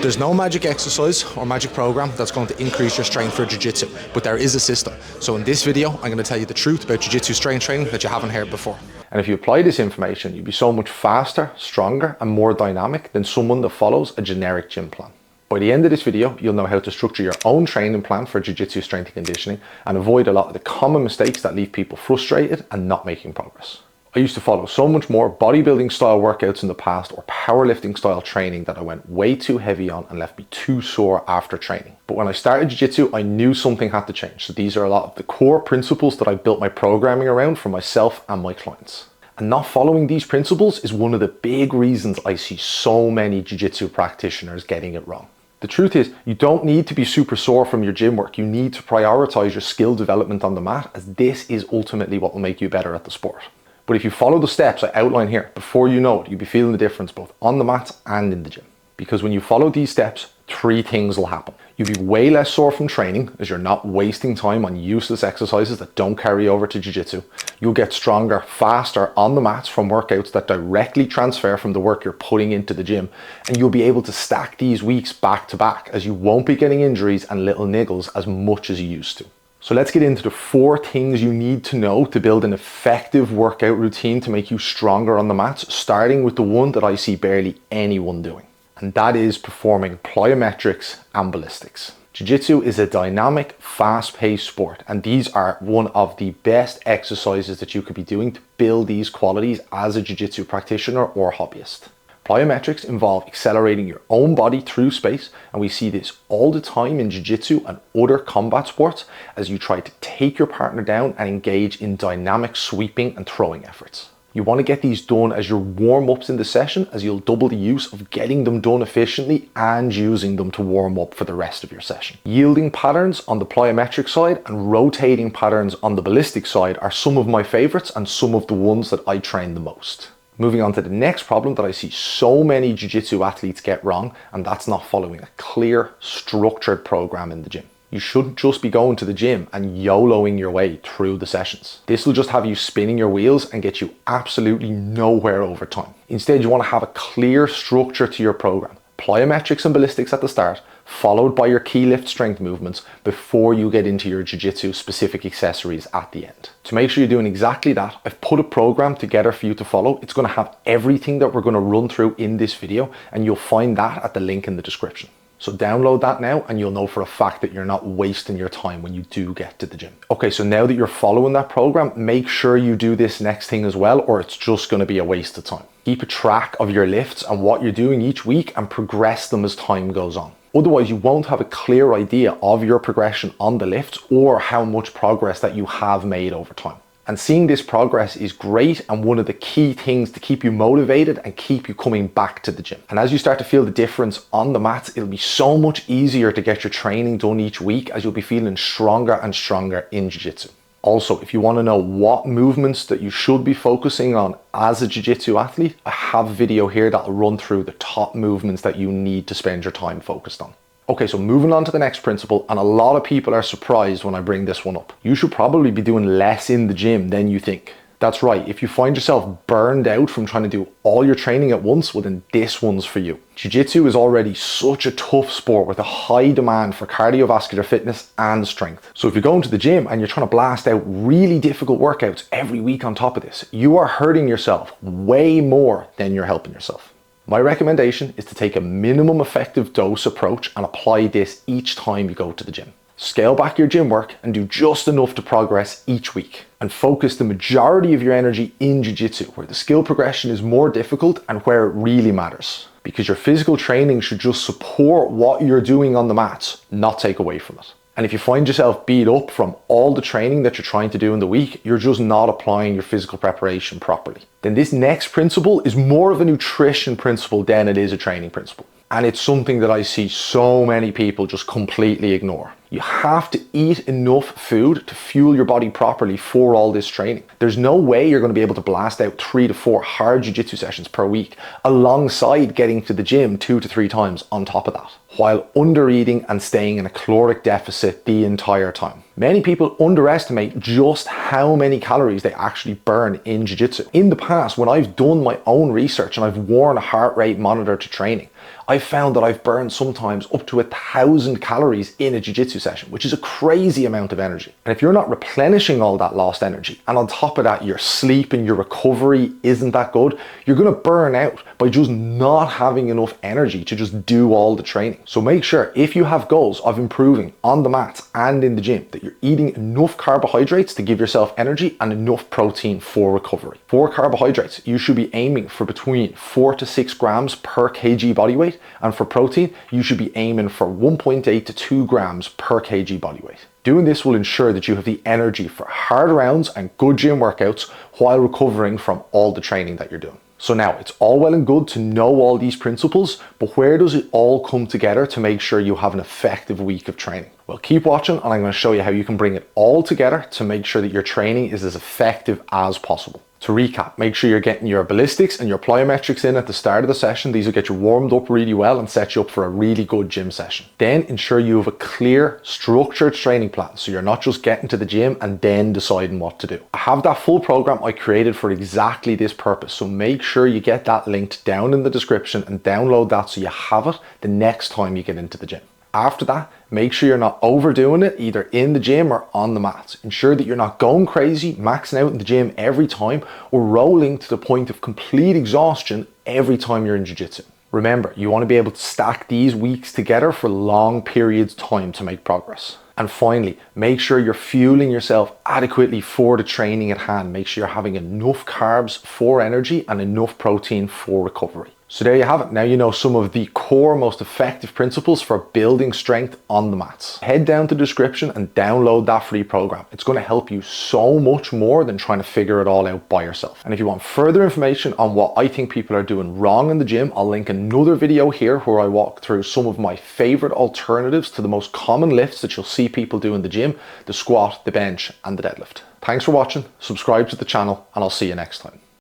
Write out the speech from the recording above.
There's no magic exercise or magic program that's going to increase your strength for jiu-jitsu, but there is a system. So in this video, I'm going to tell you the truth about jiu-jitsu strength training that you haven't heard before. And if you apply this information, you'll be so much faster, stronger, and more dynamic than someone that follows a generic gym plan. By the end of this video, you'll know how to structure your own training plan for jiu-jitsu strength and conditioning and avoid a lot of the common mistakes that leave people frustrated and not making progress. I used to follow so much more bodybuilding style workouts in the past or powerlifting style training that I went way too heavy on and left me too sore after training. But when I started jiu-jitsu, I knew something had to change. So these are a lot of the core principles that I built my programming around for myself and my clients. And not following these principles is one of the big reasons I see so many jiu-jitsu practitioners getting it wrong. The truth is, you don't need to be super sore from your gym work. You need to prioritize your skill development on the mat, as this is ultimately what will make you better at the sport. But if you follow the steps I outline here, before you know it, you'll be feeling the difference both on the mats and in the gym. Because when you follow these steps, three things will happen. You'll be way less sore from training, as you're not wasting time on useless exercises that don't carry over to jiu-jitsu. You'll get stronger, faster on the mats from workouts that directly transfer from the work you're putting into the gym. And you'll be able to stack these weeks back to back, as you won't be getting injuries and little niggles as much as you used to. So let's get into the 4 things you need to know to build an effective workout routine to make you stronger on the mats, starting with the one that I see barely anyone doing. And that is performing plyometrics and ballistics. Jiu-jitsu is a dynamic, fast-paced sport, and these are one of the best exercises that you could be doing to build these qualities as a jiu-jitsu practitioner or hobbyist. Plyometrics involve accelerating your own body through space, and we see this all the time in jiu-jitsu and other combat sports as you try to take your partner down and engage in dynamic sweeping and throwing efforts. You want to get these done as your warm-ups in the session, as you'll double the use of getting them done efficiently and using them to warm up for the rest of your session. Yielding patterns on the plyometric side and rotating patterns on the ballistic side are some of my favorites and some of the ones that I train the most. Moving on to the next problem that I see so many jiu-jitsu athletes get wrong, and that's not following a clear, structured program in the gym. You shouldn't just be going to the gym and YOLOing your way through the sessions. This will just have you spinning your wheels and get you absolutely nowhere over time. Instead, you want to have a clear structure to your program. Plyometrics and ballistics at the start, followed by your key lift strength movements before you get into your jiu-jitsu specific accessories at the end. To make sure you're doing exactly that, I've put a program together for you to follow. It's going to have everything that we're going to run through in this video, and you'll find that at the link in the description. So download that now and you'll know for a fact that you're not wasting your time when you do get to the gym. Okay, so now that you're following that program, make sure you do this next thing as well, or it's just going to be a waste of time. Keep a track of your lifts and what you're doing each week and progress them as time goes on. Otherwise, you won't have a clear idea of your progression on the lifts or how much progress that you have made over time. And seeing this progress is great and one of the key things to keep you motivated and keep you coming back to the gym. And as you start to feel the difference on the mats, it'll be so much easier to get your training done each week, as you'll be feeling stronger and stronger in jiu-jitsu. Also, if you want to know what movements that you should be focusing on as a jiu-jitsu athlete, I have a video here that'll run through the top movements that you need to spend your time focused on. Okay, so moving on to the next principle, and a lot of people are surprised when I bring this one up. You should probably be doing less in the gym than you think. That's right, if you find yourself burned out from trying to do all your training at once, well then this one's for you. Jiu-jitsu is already such a tough sport with a high demand for cardiovascular fitness and strength. So if you're going to the gym and you're trying to blast out really difficult workouts every week on top of this, you are hurting yourself way more than you're helping yourself. My recommendation is to take a minimum effective dose approach and apply this each time you go to the gym. Scale back your gym work and do just enough to progress each week. And focus the majority of your energy in jiu-jitsu, where the skill progression is more difficult and where it really matters. Because your physical training should just support what you're doing on the mats, not take away from it. And if you find yourself beat up from all the training that you're trying to do in the week, you're just not applying your physical preparation properly. Then this next principle is more of a nutrition principle than it is a training principle. And it's something that I see so many people just completely ignore. You have to eat enough food to fuel your body properly for all this training. There's no way you're going to be able to blast out 3 to 4 hard jiu-jitsu sessions per week alongside getting to the gym 2 to 3 times on top of that, while under-eating and staying in a caloric deficit the entire time. Many people underestimate just how many calories they actually burn in jiu-jitsu. In the past, when I've done my own research and I've worn a heart rate monitor to training, I've found that I've burned sometimes up to 1,000 calories in a jiu-jitsu session, which is a crazy amount of energy. And if you're not replenishing all that lost energy, and on top of that, your sleep and your recovery isn't that good, you're gonna burn out by just not having enough energy to just do all the training. So make sure if you have goals of improving on the mats and in the gym, that you're eating enough carbohydrates to give yourself energy and enough protein for recovery. For carbohydrates, you should be aiming for between 4 to 6 grams per kg body weight, and for protein, you should be aiming for 1.8 to 2 grams per kg body weight. Doing this will ensure that you have the energy for hard rounds and good gym workouts while recovering from all the training that you're doing. So now, it's all well and good to know all these principles, but where does it all come together to make sure you have an effective week of training? Well, keep watching and I'm going to show you how you can bring it all together to make sure that your training is as effective as possible. To recap, make sure you're getting your ballistics and your plyometrics in at the start of the session. These will get you warmed up really well and set you up for a really good gym session. Then ensure you have a clear, structured training plan, so you're not just getting to the gym and then deciding what to do. I have that full program I created for exactly this purpose, so make sure you get that linked down in the description and download that so you have it the next time you get into the gym. After that, make sure you're not overdoing it either in the gym or on the mats. Ensure that you're not going crazy, maxing out in the gym every time, or rolling to the point of complete exhaustion every time you're in jiu-jitsu. Remember, you want to be able to stack these weeks together for long periods of time to make progress. And finally, make sure you're fueling yourself adequately for the training at hand. Make sure you're having enough carbs for energy and enough protein for recovery. So there you have it. Now you know some of the core, most effective principles for building strength on the mats. Head down to the description and download that free program. It's going to help you so much more than trying to figure it all out by yourself. And if you want further information on what I think people are doing wrong in the gym, I'll link another video here where I walk through some of my favorite alternatives to the most common lifts that you'll see people do in the gym: the squat, the bench, and the deadlift. Thanks for watching, subscribe to the channel, and I'll see you next time.